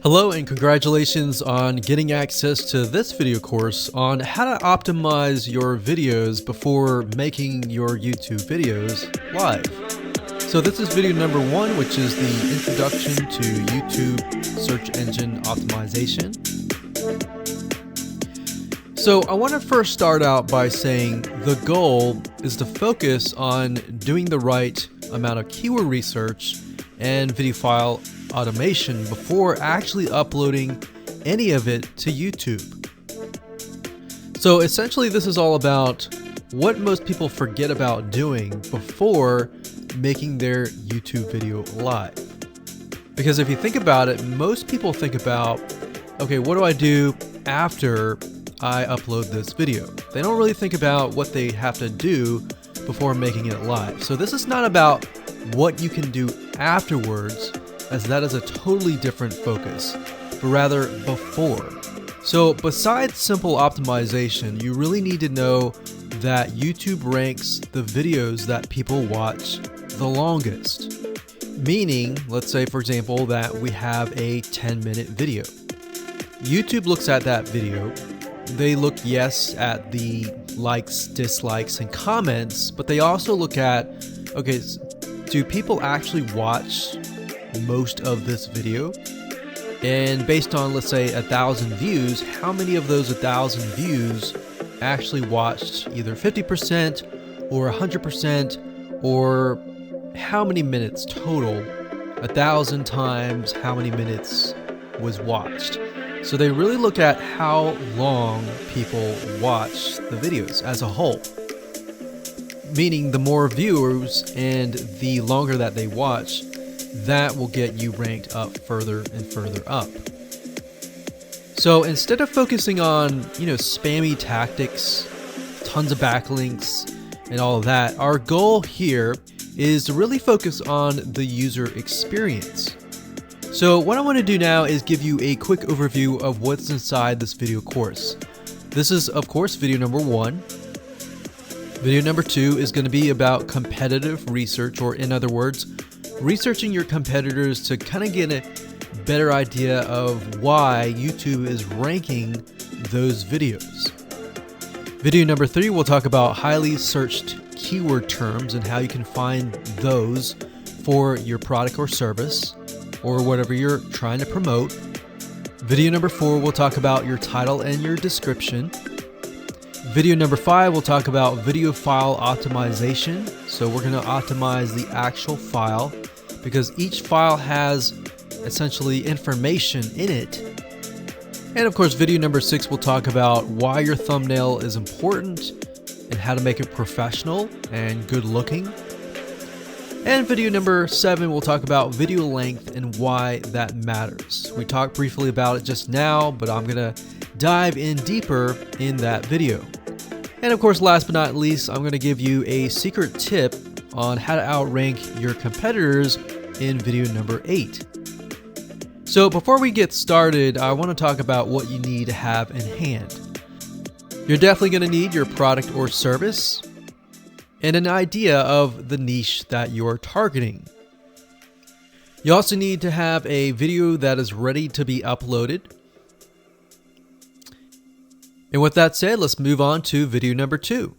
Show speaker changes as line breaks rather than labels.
Hello and congratulations on getting access to this video course on how to optimize your videos before making your YouTube videos live. So this is video number 1, which is the introduction to YouTube search engine optimization. So I want to first start out by saying the goal is to focus on doing the right amount of keyword research and video file automation before actually uploading any of it to YouTube. So essentially this is all about what most people forget about doing before making their YouTube video live. Because if you think about it, most people think about, okay, what do I do after I upload this video? They don't really think about what they have to do before making it live. So this is not about what you can do afterwards, as that is a totally different focus, but rather before. So besides simple optimization, you really need to know that YouTube ranks the videos that people watch the longest. Meaning, let's say for example that we have a 10-minute video. YouTube looks at that video. They look, yes, at the likes, dislikes, and comments, but they also look at, okay, do people actually watch most of this video? And based on, let's say, 1,000 views, how many of those 1,000 views actually watched either 50% or 100%, or how many minutes total? 1,000 times how many minutes was watched. So they really look at how long people watch the videos as a whole. Meaning the more viewers and the longer that they watch, that will get you ranked up further and further up. So instead of focusing on, spammy tactics, tons of backlinks, and all of that, our goal here is to really focus on the user experience. So what I want to do now is give you a quick overview of what's inside this video course. This is, of course, video number 1. Video number 2 is going to be about competitive research, or in other words, researching your competitors to kind of get a better idea of why YouTube is ranking those videos. Video number 3 will talk about highly searched keyword terms and how you can find those for your product or service or whatever you're trying to promote. Video number 4 will talk about your title and your description. Video number 5 will talk about video file optimization. So we're going to optimize the actual file because each file has essentially information in it. And of course, video number 6 will talk about why your thumbnail is important and how to make it professional and good looking. And video number 7 will talk about video length and why that matters. We talked briefly about it just now, but I'm going to dive in deeper in that video. And of course, last but not least, I'm going to give you a secret tip on how to outrank your competitors in video number 8. So before we get started, I want to talk about what you need to have in hand. You're definitely going to need your product or service and an idea of the niche that you're targeting. You also need to have a video that is ready to be uploaded. And with that said, let's move on to video number 2.